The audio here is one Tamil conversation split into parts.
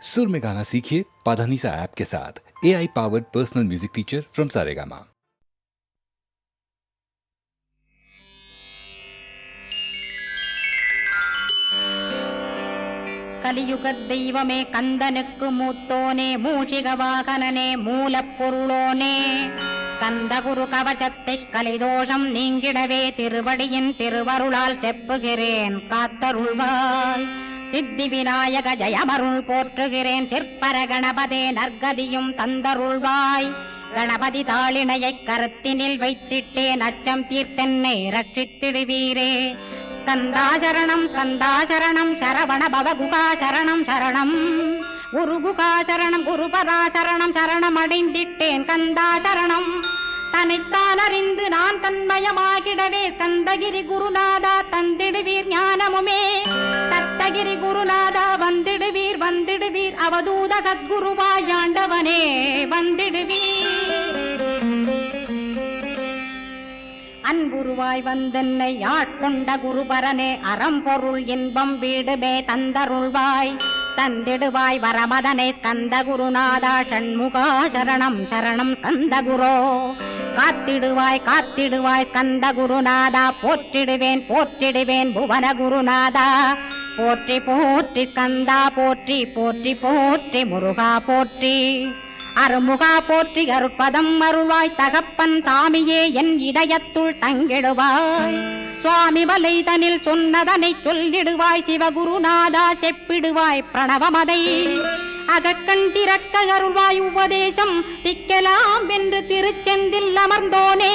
सुर में गाना सीखिए पाधानीसा ऐप के साथ। AI powered personal music teacher from Saregama. கலியுகத் தெய்வமே கந்தனுக்கு மூத்தோனே மூஷிக வாகனனே மூலப்பொருளோனே ஸ்கந்தகுரு கவசத்தை கலிதோஷம் நீங்கிடவே திருவடியின் திருவருளால் செப்புகிறேன் காத்தருள்வாய். சித்தி விநாயக ஜெயமருள் போற்றுகிறேன் சிற்பர கணபதே நற்கதியும் தந்தருள்வாய். கணபதி தாளினையை கருத்தினில் வைத்திட்டேன் அச்சம் தீர்த்தென்னை ரட்சித்திடுவீரே. ஸ்கந்தாசரணம் ஸ்கந்தாசரணம் சரவண பவகுகாசரணம் சரணம் குருகுகாசரணம் குருபராசரணம் சரணம் அடைந்திட்டேன் கந்தாசரணம். தன்னைத்தான் அறிந்து நான் தன்மயமாகிடவே ஸ்கந்தகிரி குருநாதா தந்திடுவீர் ஞானமுமே. தத்தகிரி குருநாதா வந்திடுவீர் வந்திடுவீர் அவதூத சத்குருவாய் ஆண்டவனே வந்திடுவீர். அன்புருவாய் வந்தென்னை ஆட்கொண்ட குருபரனே அறம்பொருள் இன்பம் வீடுமே தந்தருள்வாய். தந்திடுவாய் வரமதனை ஸ்கந்த குருநாதா ஷண்முகா சரணம் சரணம் ஸ்கந்த குரோ. காத்திடுவாய் காத்திடுவாய் ஸ்கந்த குருநாதா போற்றிடுவேன் போற்றிடுவேன் புவன குருநாதா. போற்றி போற்றி ஸ்கந்தா போற்றி போற்றி போற்றி முருகா போற்றி. அருமுகா போற்றி அருட்பதம் அருள்வாய் தகப்பன் சாமியே என் இதயத்துள் தங்கிடுவாய். சுவாமி வலைதனில் சொன்னதனை சொல்லிடுவாய் சிவகுருநாதா செப்பிடுவாய் பிரணவமதை. அகக்கண்டிறக்க அருள்வாய் உபதேசம் திக்கலாம் என்று திருச்செந்தில் அமர்ந்தோனே.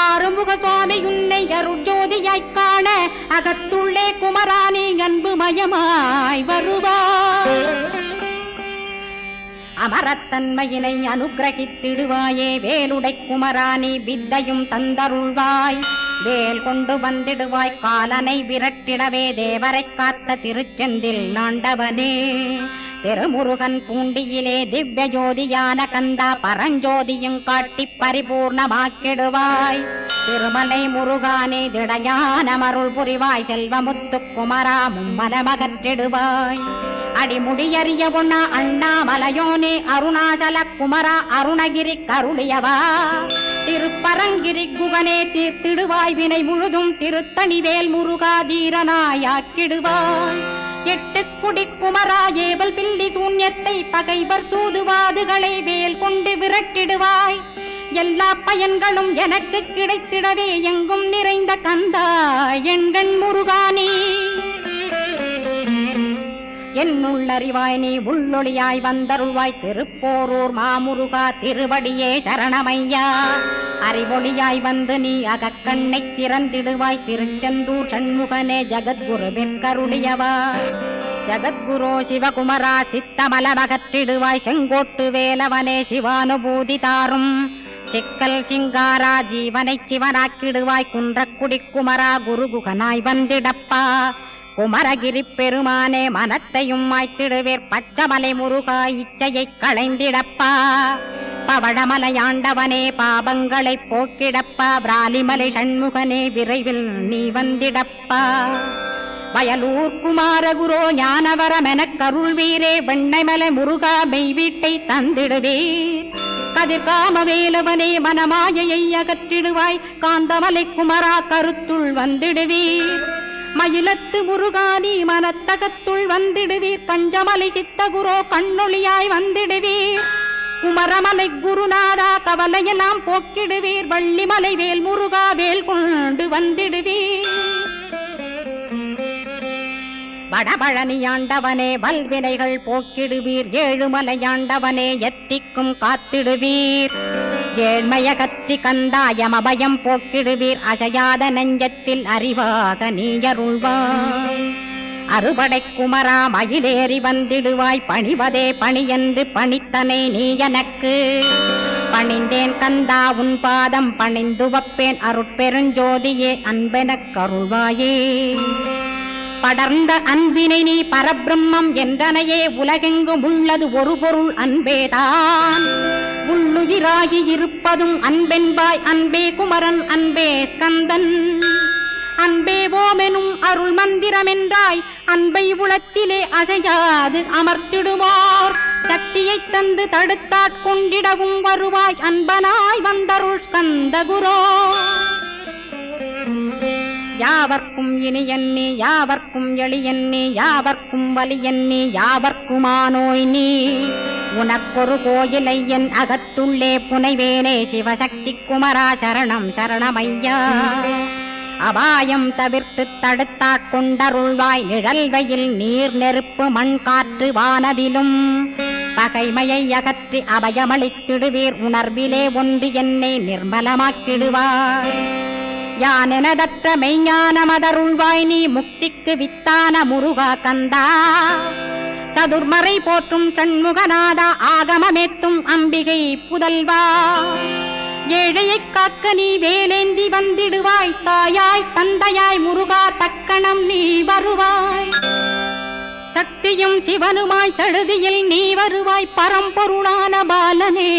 ஆறுமுக சுவாமி உன்னை அருட்ஜோதியாய்க் காண அகத்துள்ளே குமராணி அன்புமயமாய் வருவாய். அமரத்தன்மையினை அனுகிரகித்திடுவாயே வேலுடை குமராணி வித்தையும் தந்தருள்வாய். வேல் கொண்டு வந்திடுவாய் காலனை விரட்டிடவே தேவரை காத்த திருச்செந்தில் ஆண்டவனே. திருமுருகன் பூண்டியிலே திவ்ய ஜோதியான கந்தா பரஞ்சோதியும் காட்டி பரிபூர்ணமாக்கிடுவாய். திருமலை முருகானே திடையான மருள் புரிவாய் செல்வமுத்து குமரா மும்மலமகற்றிடுவாய். அடிமுடியறிய பொண்ணா அண்ணாமலையோனே அருணாசல குமரா அருணகிரி கருளியவா. திருப்பரங்கிரி குகனே தீர்த்திடுவாய் வினை முழுதும் திருத்தணிவேல் முருகா தீரனாயாக்கிடுவாய். எட்டு குடி குமரா ஏவல் பில்லி சூன்யத்தை பகைவர் சூதுவாதுகளை வேல் கொண்டு விரட்டிடுவாய். எல்லா பயன்களும் எனக்கு கிடைத்திடவே எங்கும் நிறைந்த கந்தா எண்கண் முருகானே. என்னுள்ளறிவாய் நீ உள்ளொளியாய் வந்தருள்வாய் திருப்போரூர் மாமுருகா திருவடியே சரணமையா. அறிவொளியாய் வந்து நீ அகக்கண்ணை திறந்திடுவாய் திருச்செந்தூர் சண்முகனே ஜகத்குருவிற்கருளியவா. ஜகத்குரோ சிவகுமரா சித்தமலமகற்றிடுவாய் செங்கோட்டு வேலவனே சிவானுபூதி தாரும். சிக்கல் சிங்காரா ஜீவனை சிவனாக்கிடுவாய் குன்றக்குடி குமரா குருகுகனாய் வந்திடப்பா. குமரகிரி பெருமானே மனத்தையும் மாய்த்திடுவேர் பச்சமலை முருகா இச்சையை களைந்திடப்பா. பவழமலையாண்டவனே பாபங்களை போக்கிடப்பா. பிராலிமலை சண்முகனே விரைவில் நீ வந்திடப்பா. வயலூர் குமாரகுரோ ஞானவரமெனக் கருள்வீரே வெண்ணைமலை முருகா மெய் வீட்டை தந்திடுவீர். கதிர்காம வேலவனே மனமாயையை அகற்றிடுவாய் காந்தமலை குமரா கருத்துள் வந்திடுவீர். மயிலத்து முருகானி மனத்தகத்துள் வந்திடுவீர். கஞ்சமலை சித்தகுரோ கண்ணொளியாய் வந்திடுவீர். குமரமலை குருநாதா கவலையெல்லாம் போக்கிடுவீர். வள்ளிமலை வேல் முருகா வேல் கொண்டு வந்திடுவீர். வடபழனியாண்டவனே வல்வினைகள் போக்கிடுவீர். ஏழுமலையாண்டவனே எத்திக்கும் காத்திடுவீர். ஏழ்மையகற்றி கந்தாயமபயம் போக்கிடுவீர். அசையாத நெஞ்சத்தில் அறிவாக நீயருள்வாய். அறுபடை குமரா மயிலேறி வந்திடுவாய். பணிவதே பணியென்று பணித்தனை நீ எனக்கு. பணிந்தேன் கந்தா உன் பாதம் பணிந்து வப்பேன் அருட்பெருஞ்சோதியே அன்பெனக் கருள்வாயே. படர்ந்த அன்பினை நீ பரபிரம்மம் என்றனையே உலகெங்கும் உள்ளது ஒரு பொருள் அன்பேதான். உள்ளுயிராகி இருப்பதும் அன்பென்பாய் அன்பே குமரன் அன்பே ஸ்கந்தன். அன்பே அன்பேவோமெனும் அருள் மந்திரமென்றாய் அன்பை உளத்திலே அசையாது அமர்த்திடுவார் சக்தியை தந்து தடுத்தாட்கொண்டிடவும் வருவாய் அன்பனாய் வந்தருள் ஸ்கந்தகுரோ யாவர்க்கும் இனியன்னே யாவர்க்கும் எளியன்னே யாவர்க்கும் வலியன்னே யாவர்க்குமானோய் நீ உனக்கொரு கோயிலை என் அகத்துள்ளே புனைவேனே சிவசக்தி குமரா சரணம் சரணமையா அபாயம் தவிர்த்து தடுத்தாட்கொண்டருள்வாய் நிழல்வையில் நீர் நெருப்பு மண் காற்று வானதிலும் பகைமையை அகற்றி அபயமளித்திடுவீர் உணர்விலே ஒன்று என்னை நிர்மலமாக்கிடுவார் யானெனதற்ற மெய்ஞானமதருள்வாய் நீ முக்திக்கு வித்தான முருகா கந்தா சதுர்மறை போற்றும் சண்முகநாதா ஆகமமேத்தும் அம்பிகை புதல்வா ஏழையைக் காக்க நீ வேலேந்தி வந்திடுவாய் தாயாய் தந்தையாய் முருகா தக்கணம் நீ வருவாய் சக்தியும் சிவனுமாய் சடுதியில் நீ வருவாய் பரம்பொருளான பாலனே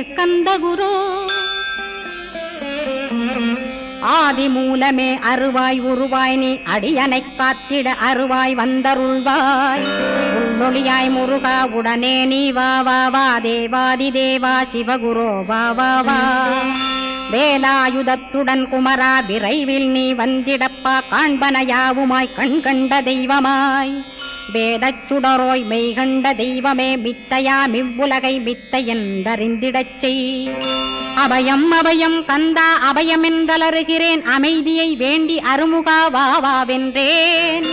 ஸ்கந்தகுரு ஆதி மூலமே அருவாய் உருவாய் நீ அடியனைக் காத்திட அருவாய் வந்தருள்வாய் உள்ளொளியாய் முருகா உடனே நீ வா வா வா தேவாதி தேவா சிவகுரோ வா வா வா வேலாயுதத்துடன் குமரா விரைவில் நீ வந்திடப்பா காண்பனையாவுமாய் கண் கண்ட தெய்வமாய் வேதச் சுடரோய் மெய்கண்ட தெய்வமே மித்தையா மிவ்வுலகை மித்தை என்றறிந்திடச் செய் அபயம் அபயம் கந்தா அபயமென்றலறுகிறேன் அமைதியை வேண்டி அருமுகா வாவென்றேன்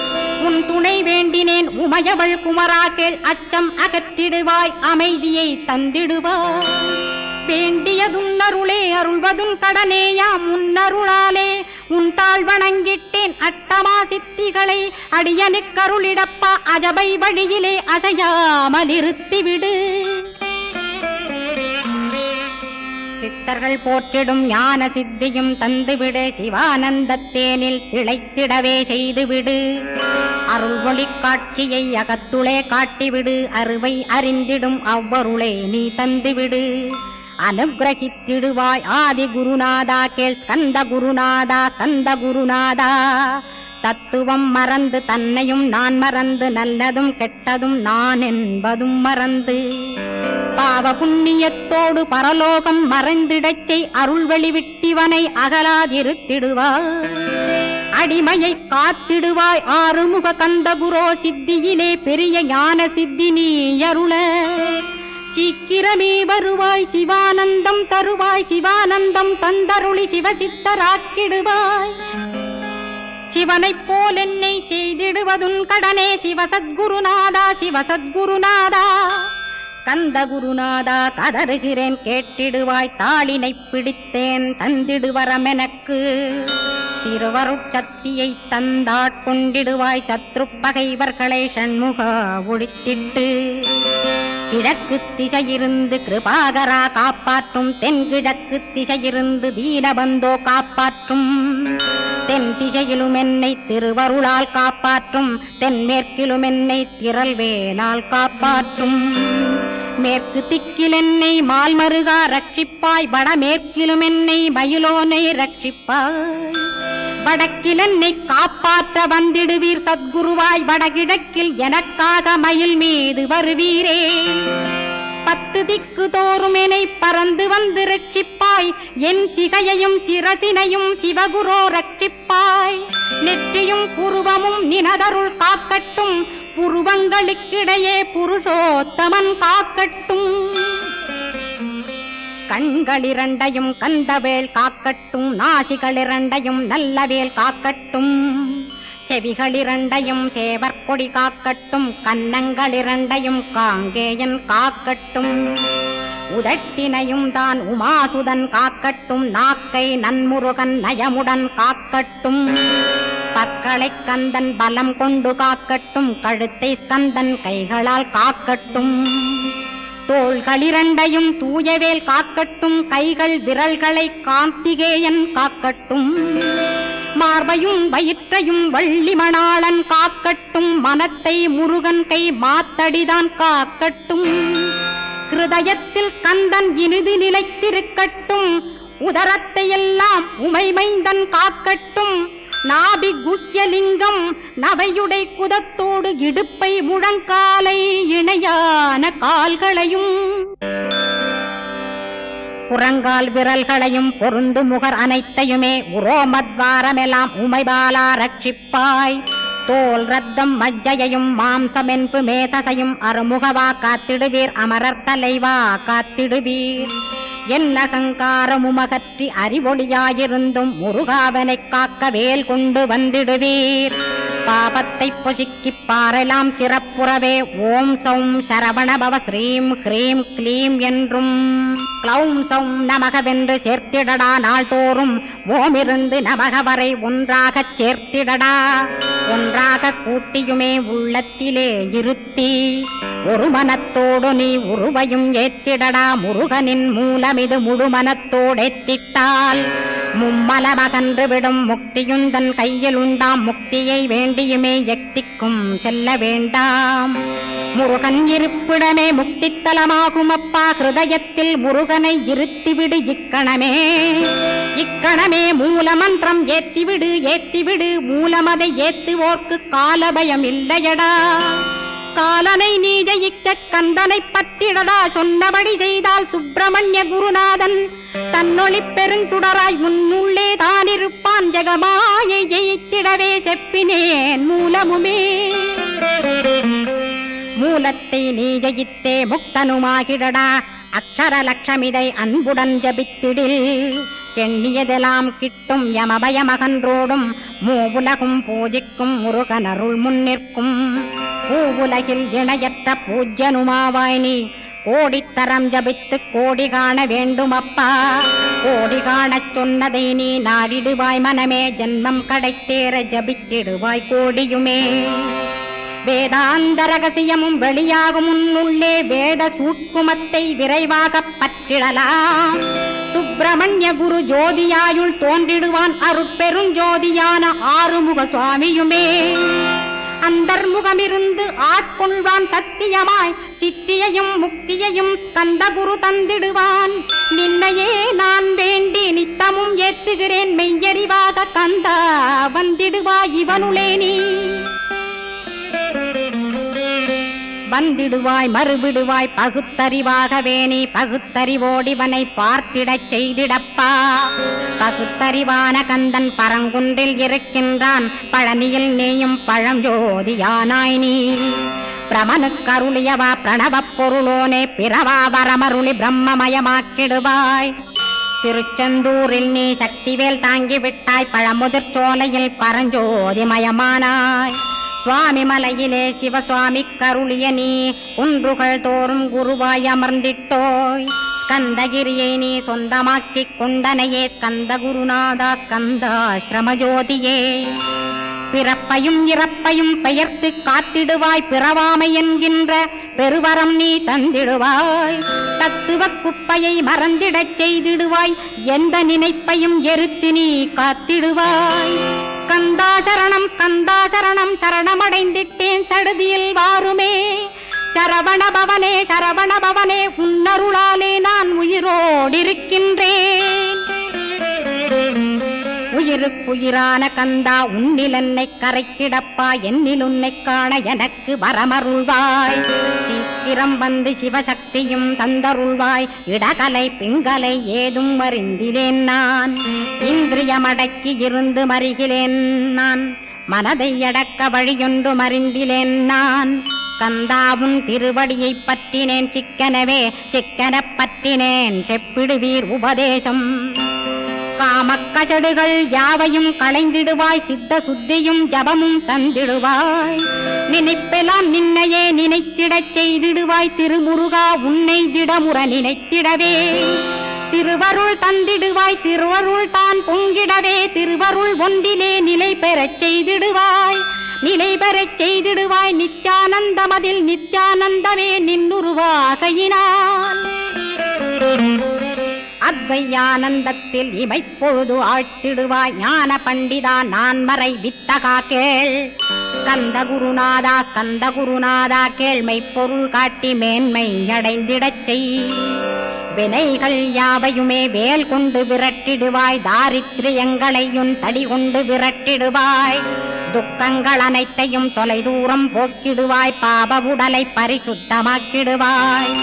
உன் துணை வேண்டினேன் உமையவள் குமரா கேள் அச்சம் அகற்றிடுவாய் அமைதியை தந்திடுவாய் வேண்டியதுன்னருளே அருள்வதும் கடனேயாம் உன்னருளாலே உன் தாழ் வணங்கிட்டேன் அட்டமா சித்திகளை அடியனுக்கருளிடப்பா அஜபை வழியிலே அசையாமலிருத்திவிடு சித்தர்கள் போற்றிடும் ஞான சித்தியும் தந்துவிடு சிவானந்தத்தேனில் திளைத்திடவே செய்துவிடு அருள் ஒளி காட்சியை அகத்துளே காட்டிவிடு அருவை அறிந்திடும் அவ்வருளே நீ தந்துவிடு அனுகிரகித்திடுவாய் ஆதி குருநாதா கேள் ஸ்கந்த குருநாதா ஸ்கந்த குருநாதா தத்துவம் மறந்து தன்னையும் நான் மறந்து நல்லதும் கெட்டதும் நான் என்பதும் மறந்து பாவ புண்ணியத்தோடு பரலோகம் மறைந்திடச் செய் அருள் வெளிவிட்டிவனை அகலாதிருத்திடுவாய் அடிமையை காத்திடுவாய் ஆறுமுக கந்தகுரோ சித்தியிலே பெரிய ஞான சித்தி நீ அருள சீக்கிரமே வருவாய் சிவானந்தம் தருவாய் சிவானந்தம் தந்தருளி சிவசித்தராக்கிடுவாய் சிவனைப் போல் என்னை செய்திடுவதுன் கடனே சிவசத்குருநாதா சிவசத்குருநாதா ஸ்கந்த குருநாதா கதறுகிறேன் கேட்டிடுவாய் தாளினை பிடித்தேன் தந்திடுவரமெனக்கு திருவருட்சக்தியை தந்தாட்கொண்டிடுவாய் சத்ரு பகைவர்களை ஷண்முகா ஒழித்திட்டு கிழக்கு திசையிருந்து கிருபாகரா காப்பாற்றும் தென்கிழக்கு திசையிருந்து தீனபந்தோ காப்பாற்றும் தென் திசையிலும் என்னை திருவருளால் காப்பாற்றும் தென்மேற்கிலும் என்னை திரள்வேனால் காப்பாற்றும் மேற்கு திக்கில் என்னை மால்மருகா ரட்சிப்பாய் வடமேற்கிலும் என்னை மயிலோனை ரட்சிப்பாய் வடக்கில் என்னை காப்பாற்ற வந்திடுவீர் சத்குருவாய் வடகிழக்கில் எனக்காக மயில் மீது வருவீரே 10 திக்கு தோறும் என்னை பறந்து வந்து ரட்சிப்பாய் என் சிகையையும் சிரசினையும் சிவகுரோ ரட்சிப்பாய் நெற்றியும் புருவமும் நினதருள் காக்கட்டும் புருவங்களுக்கிடையே புருஷோத்தமன் காக்கட்டும் கண்களிரண்டையும் கந்தவேல் காக்கட்டும் நாசிகளிரண்டையும் நல்லவேல் காக்கட்டும் செவிகளிரண்டையும் சேவற்கொடி காக்கட்டும் கன்னங்களிரண்டையும் காங்கேயன் காக்கட்டும் உதட்டினையும் தான் உமாசுதன் காக்கட்டும் நாக்கை நன்முருகன் நயமுடன் காக்கட்டும் பற்களை கந்தன் பலம் கொண்டு காக்கட்டும் கழுத்தை ஸ்கந்தன் கைகளால் காக்கட்டும் தோள்களிரண்டையும் தூயவேல் காக்கட்டும் கைகள் விரல்களை கார்த்திகேயன் காக்கட்டும் மார்பையும் வயிற்றையும் வள்ளிமணாளன் காக்கட்டும் மனத்தை முருகன் கை மாத்தடிதான் காக்கட்டும் கிருதயத்தில் ஸ்கந்தன் இனிது நிலைத்திருக்கட்டும் உதரத்தை எல்லாம் உமைமைந்தன் காக்கட்டும் நாபி குஹ்யலிங்கம் நவையுடை குதத்தோடு இடுப்பை முழங்காலை இணையான கால்களையும் புறங்கால் விரல்களையும் பொருந்து முகர் அனைத்தையுமே உரோமத்வாரமெல்லாம் உமைபாலா ரட்சிப்பாய். தோல் ரத்தம் மஜ்ஜையையும் மாம்சமென்பு மேதசையும் அருமுகவா காத்திடுவீர், அமரர் தலைவா காத்திடுவீர். என் அகங்காரமுமகற்றி அறிவொளியாயிருந்தும் முருகாவனைக் காக்க வேல் கொண்டு வந்திடுவீர். பாபத்தை பொசுக்கிப் பாரெலாம் சிறப்புறவே ஓம் சௌம் சரவணபவ ஸ்ரீம் ஹ்ரீம் க்ளீம் என்றும் க்ளௌம் சௌம் நமகவென்று சேர்த்திடடா. நாள்தோறும் ஓமிருந்து நமக வரை ஒன்றாகச் சேர்த்திடடா. ஒன்றாக கூட்டியுமே உள்ளத்திலே இருத்தி ஒரு மனத்தோடு நீ உருவையும் ஏத்திடடா. முருகனின் மூலமிது முழு மனத்தோடேத்திட்டால் மும்மலமகன்று விடும் முக்தியுந்தன் கையில் உண்டாம். முக்தியை வேண்டியுமே எக்திக்கும் செல்ல வேண்டாம். முருகன் இருப்பிடமே முக்தித்தலமாகும் அப்பா. ஹிருதயத்தில் முருகனை இருத்திவிடு இக்கணமே. இக்கணமே மூலமந்திரம் ஏத்திவிடு ஏத்திவிடு. மூலமதை ஏத்துவோர்க்கு காலபயம் இல்லையடா. காலனை நீ ஜெயிக்க கந்தனை பற்றிடடா. சொன்னபடி செய்தால் சுப்பிரமணிய குருநாதன் தன்னொளி பெருஞ்சுடராய் முன்னுள்ளே தானிருப்பான். ஜெகமாயை ஜெயித்திடவே செப்பினேன் மூலமுமே. மூலத்தை நீ ஜெயித்தே முக்தனுமாகிடடா. அக்ஷர லட்சமிதை அன்புடன் ஜபித்திடில் எண்ணியதெல்லாம் கிட்டும். யமபயமகன்றோடும் மூவுலகும் பூஜிக்கும் முருகன் அருள் முன்னிற்கும். பூவுலகில் இணையற்ற பூஜ்யனுமாவாய் நீ. கோடித்தரம் ஜபித்து கோடி காண வேண்டுமப்பா. கோடி காணச் சொன்னதை நீ நாடிடுவாய் மனமே. ஜென்மம் கடைத்தேற ஜபித்திடுவாய் கோடியுமே. வேதாந்த ரகசியமும் வெளியாகும் முன்னுள்ளே வேத சூட்குமத்தை விரைவாகப் பற்றிடலாம். சுப்பிரமணிய குரு ஜோதியாயுள் தோன்றிடுவான் அருட்பெருஞ்சோதியான ஆறுமுக சுவாமியுமே. அந்தர்முகமிருந்து ஆட்கொள்வான் சத்தியமாய். சித்தியையும் முக்தியையும் ஸ்கந்த குரு தந்திடுவான். நின்னையே நான் வேண்டி நித்தமும் ஏத்துகிறேன் மெய்யறிவாக கந்தா வந்திடுவாய் இவனுளே நீ. வந்திடுவாய் மறுவிடுவாய் பகுத்தறிவாகவே நீ. பகுத்தறிவோடிவனை பார்த்திடச் செய்திடப்பா. பகுத்தறிவான கந்தன் பரங்குன்றில் இருக்கின்றான். பழனியில் நீயும் பழஞ்சோதியானாய் நீ. பிரமனுக்கருளியவா பிரணவப் பொருளோனே. பிறவா வரமருளி பிரம்மமயமாக்கிடுவாய். திருச்செந்தூரில் நீ சக்திவேல் தாங்கிவிட்டாய். பழமுதிர் சோலையில் பரஞ்சோதிமயமானாய். சுவாமி மலையிலே சிவசுவாமி கருளிய நீ. குன்றுகள் தோறும் குருவாய் அமர்ந்திட்டோய். ஸ்கந்தகிரியை நீ சொந்தமாக்கிக் கொண்டனையே. ஸ்கந்த குருநாதா ஸ்கந்தாஸ்ரமஜோதியே. பிறப்பையும் இறப்பையும் பெயர்த்து காத்திடுவாய். பிறவாமை என்கின்ற பெருவரம் நீ தந்திடுவாய். தத்துவ குப்பையை மறந்திடச் செய்திடுவாய். எந்த நினைப்பையும் எரித்து நீ காத்திடுவாய். ஸ்கந்தா சரணம் ஸ்கந்தா சரணம் சரணமடைந்திட்டேன் சடுதியில் வாருமே. சரவணபவனே சரவணபவனே உன்னருளாலே நான் உயிரோடிருக்கின்றேன். உயிருக்குயிரான கந்தா உன்னில் என்னை கரைத்திடப்பா. என்னில் உன்னை காண எனக்கு வரமருள்வாய். சீக்கிரம் வந்து சிவசக்தியும் தந்தருள்வாய். இடகலை பிங்கலை ஏதும் அறிந்திலேன் நான். இந்திரியமடக்கி இருந்து மறிகிலேன் நான். மனதை அடக்க வழியொன்று மறிந்திலேன் நான். ஸ்கந்தாவும் திருவடியை பற்றினேன் சிக்கனவே. சிக்கனப் பற்றினேன் செப்பிடுவீர் உபதேசம். காமக்கசடுகள் யாவையும் களைந்திடுவாய். சித்த சுத்தியும் ஜபமும் தந்திடுவாய். நினைப்பெல்லாம் நின்னையே நினைத்திடச் செய்திடுவாய். திருமுருகா உன்னை திடமுற நினைத்திடவே திருவருள் தந்திடுவாய். திருவருள் தான் பொங்கிடவே திருவருள் ஒன்றிலே நிலை பெறச் செய்திடுவாய். நிலை பெறச் செய்திடுவாய். நித்யானந்தமதில் நித்யானந்தமே நின்னுருவாகையினால். அத்வையானந்தத்தில் இமைப்பொழுது ஆழ்த்திடுவாய். ஞான பண்டிதா நான்மறை வித்தகா கேள். ஸ்கந்த குருநாதா கேள்மை பொருள் காட்டி மேன்மை அடைந்திடச் செய். வினைகள் யாவையுமே வேல் கொண்டு விரட்டிடுவாய், தாரித்ரியங்களையும் தடி கொண்டு விரட்டிடுவாய், துக்கங்கள் அனைத்தையும் தொலைதூரம் போக்கிடுவாய், பாப உடலை பரிசுத்தமாக்கிடுவாய்,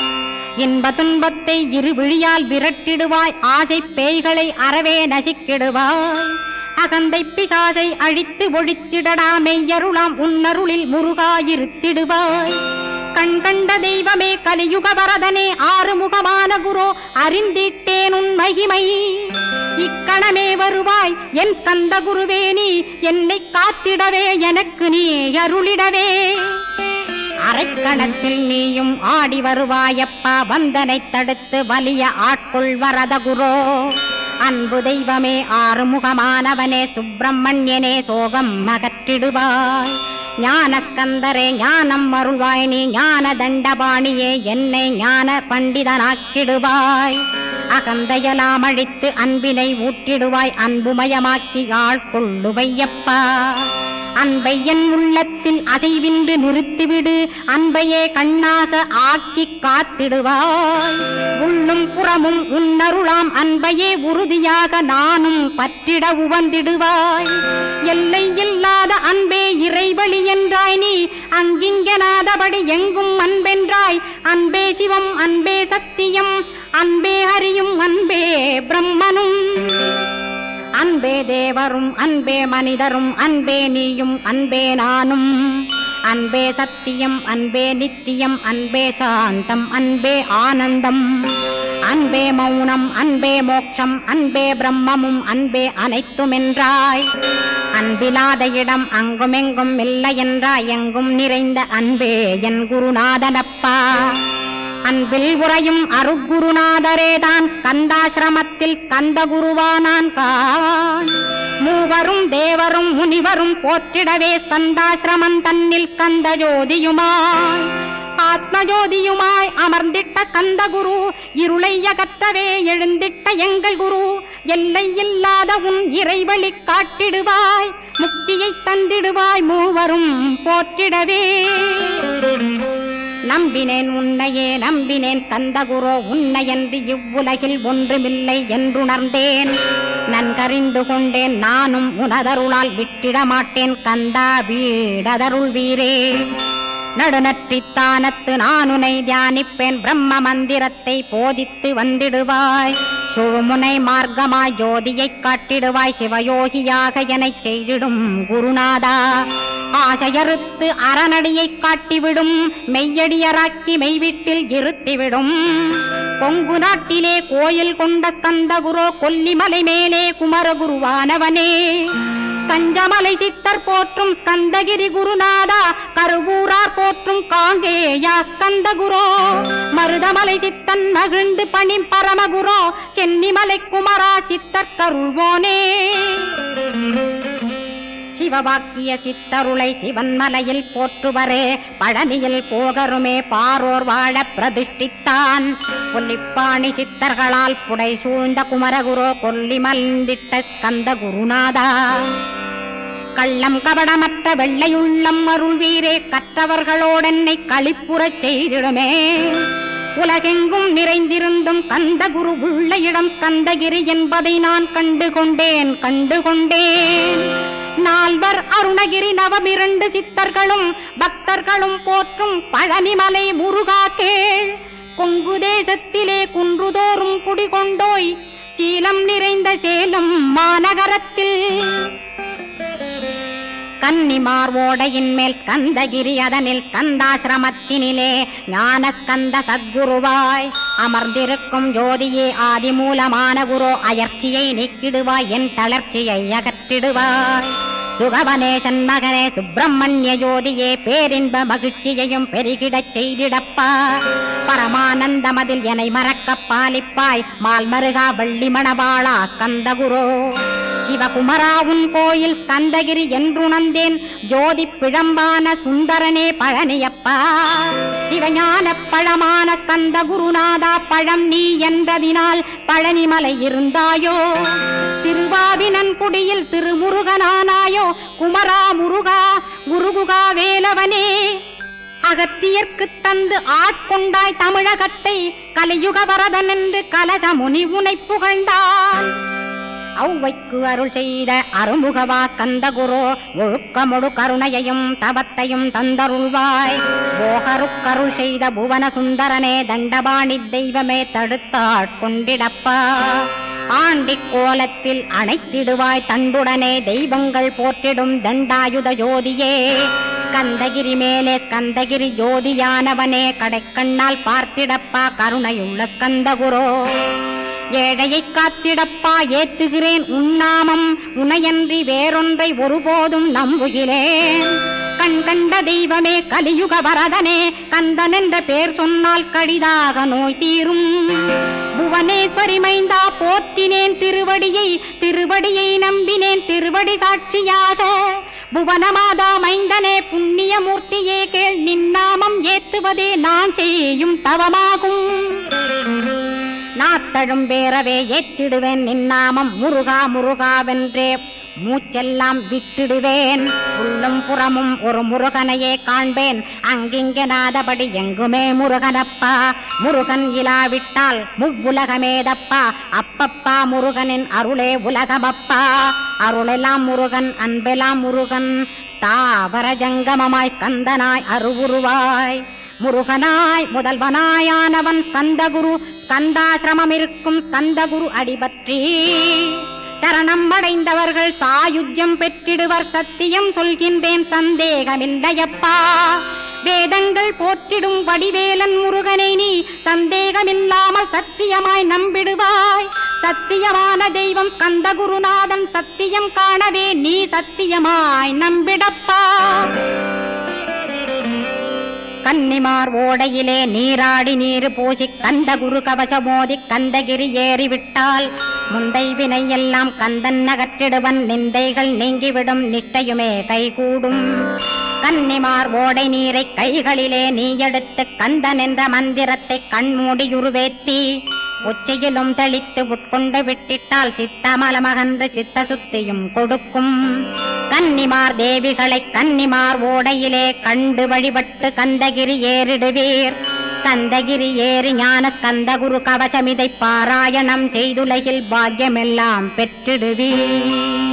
இன்ப துன்பத்தை இருவிழியால் விரட்டிடுவாய், ஆசை பேய்களை அறவே நசிக்கிடுவாய், அகந்தை பிசாசை அழித்து ஒழித்திடடா மெய்யருளாம் உன்னருளில் முருகாயிருத்திடுவாய், கண் கண்ட தெய்வமே கலியுக வரதனே ஆறுமுகமான குரு அறிந்திட்டேன் உன் மகிமை, இக்கணமே வருவாய் என் ஸ்கந்த குருவே, நீ என்னை காத்திடவே எனக்கு நீ அருளிடவே, அரைக்கணத்தில் நீயும் ஆடி வருவாயப்பா, வந்தனை தடுத்து வலிய ஆட்கொள் வரத குரோ, அன்பு தெய்வமே ஆறுமுகமானவனே சுப்பிரமணியனே சோகம் அகற்றிடுவாய், ஞானஸ்கந்தரே ஞானம் அருள்வாய், நீ ஞான தண்டபாணியே என்னை ஞான பண்டிதனாக்கிடுவாய், அகந்தையலாம் அழித்து அன்பினை ஊட்டிடுவாய், அன்புமயமாக்கி ஆட்கொள்ளுவையப்பா, அன்பை என் உள்ளத்தில் அசைவின்றி நிறுத்திவிடு, அன்பையே கண்ணாக ஆக்கி காத்திடுவாய், உள்ளும் புறமும் உன்னருளாம் அன்பையே உறுதியாக நானும் பற்றிட உவந்திடுவாய், எல்லை இல்லாத அன்பே இறைவழி என்றாய், நீ அங்கிங்கனாதபடி எங்கும் அன்பென்றாய், அன்பே சிவம் அன்பே சத்தியம் அன்பே ஹரியும் அன்பே பிரம்மனும், அன்பே தேவரும் அன்பே மனிதரும் அன்பே நீயும் அன்பே நானும், அன்பே சத்தியம் அன்பே நித்தியம் அன்பே சாந்தம் அன்பே ஆனந்தம், அன்பே மௌனம் அன்பே மோட்சம் அன்பே பிரம்மமும் அன்பே அனைத்துமென்றாய், அன்பிலாத இடம் அங்குமெங்கும் இல்லை என்றாய், எங்கும் நிறைந்த அன்பே என் குருநாதனப்பா, அன்பில் உறையும் அருக்குருநாதரேதான் ஸ்கந்தாசிரமத்தில் ஸ்கந்த குருவானான் கான், மூவரும் தேவரும் முனிவரும் போற்றிடவே ஸ்கந்தாசிரமம் தன்னில் ஸ்கந்த ஜோதியுமாய் ஆத்மஜோதியுமாய் அமர்ந்திட்ட ஸ்கந்த குரு, இருளை அகற்றவே எழுந்திட்ட எங்கள் குரு, எல்லை இல்லாத உன் இறைவழி காட்டிடுவாய், முக்தியை தந்திடுவாய் மூவரும் போற்றிடவே, நம்பினேன் உன்னையே நம்பினேன் ஸ்கந்தகுரோ, உன்னையன்றி இவ்வுலகில் ஒன்றுமில்லை என்றுணர்ந்தேன், நன்கறிந்து கொண்டேன் நானும் உனதருளால் விட்டிட மாட்டேன், கந்தா வீடதருள் வீரே, நடுநற்றித்தானத்து நான் உனை தியானிப்பேன், பிரம்ம மந்திரத்தை போதித்து வந்திடுவாய், சுழுமுனை மார்க்கமாய் ஜோதியைக் காட்டிடுவாய், சிவயோகியாக எனச் செய்திடும் குருநாதா, ஆசையறுத்து அறநடியை காட்டிவிடும், மெய்யடியராக்கி மெய்வீட்டில் இருத்திவிடும், கொங்கு நாட்டிலே கோயில் கொண்ட ஸ்கந்தகுரோ, கொல்லிமலை மேலே குமரகுருவானவனே, கஞ்சமலை சித்தர் போற்றும் ஸ்கந்தகிரி குருநாதா, கருவூரார் போற்றும் காங்கேயா ஸ்கந்தகுரோ, மருதமலை சித்தன் மகிழ்ந்து பணி பரமகுரோ, சென்னிமலை குமரா சித்தர் கருள்வோனே, சிவவாக்கிய சித்தருளை சிவன்மலையில் போற்றுவரே, பழனியில் போகருமே பாரோர் வாழ பிரதிஷ்டித்தான், கொல்லிப்பாணி சித்தர்களால் புடை சூழ்ந்த குமரகுரோ, கொல்லி மல்ந்திட்ட ஸ்கந்த குருநாதா, கள்ளம் கபடமற்ற வெள்ளையுள்ளம் அருள் வீரே, கற்றவர்களோடென்னை களிப்புறச் செய்திடுமே, உலகெங்கும் நிறைந்திருந்தும் கந்த குரு உள்ள இடம் ஸ்கந்தகிரி என்பதை நான் கண்டுகொண்டேன், நால்வர் அருணகிரி நவமிரண்டு சித்தர்களும் பக்தர்களும் போற்றும் பழனிமலை முருகா கேள், கொங்கு தேசத்திலே குன்றுதோறும் குடிகொண்டோய், சீலம் நிறைந்த சேலம் மாநகரத்தில், கன்னிமார் ஓடையின் மேல் ஸ்கந்தகிரி அதனில் ஸ்கந்தாசிரமத்தினிலே, ஞான ஸ்கந்த சத்குருவாய் அமர்ந்திருக்கும் ஜோதியே ஆதிமூலமான குரு, அயர்ச்சியை நீக்கிடுவாய் என் தளர்ச்சியை அகற்றிடுவாய், சுகவனேசன் மகனே சுப்பிரமணிய ஜோதியே, பேரின்ப மகிழ்ச்சியையும் பெருகிடச் செய்திடப்பா, பரமானந்தமதில் என்னை மறக்க பாலிப்பாய், மால்மருகா வள்ளி மணவாளா ஸ்கந்தகுரோ, சிவகுமரா உன் கோயில் ஸ்கந்தகிரி என்றுணர்ந்தேன், ஜோதி பிழம்பான சுந்தரனே பழனியப்பா, சிவஞான பழமான ஸ்கந்த குருநாதா, பழம் நீ என்றதினால் பழனிமலை இருந்தாயோ, திருவாவினன் குடியில் திருமுருகனானாயோ, குமரா முருகா முருகுகா வேலவனே, அகத்தியர்க்கு தந்து ஆட்கொண்டாய் தமிழகத்தை, கலியுக வரதன் என்று கலச முனி உனை புகழ்ந்தான். ஔவைக்கு அருள் செய்த அருமுகவா ஸ்கந்தகுரு ஒழுக்கமொடு கருணையையும் தவத்தையும் தந்தருள்வாய். போகருக்கருள் செய்த புவன சுந்தரனே தண்டபாணி தெய்வமே தடுத்தாட்கொண்டிடப்பா. ஆண்டி கோலத்தில் அணைத்திடுவாய் தண்டுடனே தெய்வங்கள் போற்றிடும் தண்டாயுத ஜோதியே. ஸ்கந்தகிரி மேலே ஸ்கந்தகிரி ஜோதியானவனே கடைக்கண்ணால் பார்த்திடப்பா கருணையுள்ள ஸ்கந்தகுரு. ஏழையை காத்திடப்பா ஏத்துகிறேன் உன்னாமம் உனையன்றி வேறொன்றை ஒருபோதும் நம்புகிறேன். கண் கண்ட தெய்வமே கலியுக வரதனே கந்தன் என்ற பேர் சொன்னால் கடிதாக நோய் தீரும். புவனேஸ்வரி மைந்தா போற்றினேன் திருவடியை நம்பினேன் திருவடி சாட்சியாக. புவனமாதா மைந்தனே புண்ணியமூர்த்தியே கேள் நின்னாமம் ஏத்துவதே நான் செய்யும் தவமாகும். நாத்தழும் பேரவே ஏத்திடுவேன் நின்னாமம் முருகா முருகாவென்றே மூச்செல்லாம் விட்டிடுவேன். உள்ளும் புறமும் ஒரு முருகனையே காண்பேன் அங்கிங்கெனாதபடி எங்குமே முருகனப்பா. முருகன் இலாவிட்டால் முவ்வுலகமேதப்பா. அப்பப்பா முருகனின் அருளே உலகமப்பா. அருளெல்லாம் முருகன் அன்பெல்லாம் முருகன் ஸ்தாவர ஜங்கமமாய் ஸ்கந்தனாய் அருவுருவாய். முருகனாய் முதல்வனாயானவன் ஸ்கந்தகுரு. ஸ்கந்தாசிரமம் இருக்கும் ஸ்கந்தகுரு அடிபற்றி சரணம் அடைந்தவர்கள் சாயுஜ்யம் பெற்றிடுவர். சத்தியம் சொல்கின்றேன் சந்தேகமில்லையப்பா. வேதங்கள் போற்றிடும் வடிவேலன் முருகனை நீ சந்தேகமில்லாமல் சத்தியமாய் நம்பிடுவாய். சத்தியமான தெய்வம் ஸ்கந்தகுருநாதன் சத்தியம் காணவே நீ சத்தியமாய் நம்பிடப்பா. கன்னிமார் ஓடையிலே நீராடி நீர் பூசி கந்தகுரு கவசமோதி கந்தகிரி ஏறிவிட்டால் முந்தை வினை எல்லாம் கந்தன் நகற்றிடுவன். நிந்தைகள் நீங்கிவிடும் நிஷ்டையுமே கைகூடும். கன்னிமார் ஓடை நீரை கைகளிலே நீ எடுத்து கந்தன் என்ற மந்திரத்தை கண்மூடியுருவேத்தி உச்சியிலும் தெளித்து உட்கொண்டு விட்டிட்டால் சித்தமலமகன்று சித்த சுத்தியும் கொடுக்கும். கன்னிமார் தேவிகளை கன்னிமார் ஓடையிலே கண்டு வழிபட்டு கந்தகிரி ஏறிடுவீர். கந்தகிரி ஏறி ஞான ஸ்கந்தகுரு கவசமிதை பாராயணம் செய்துலகில் பாக்கியமெல்லாம் பெற்றிடுவீர்.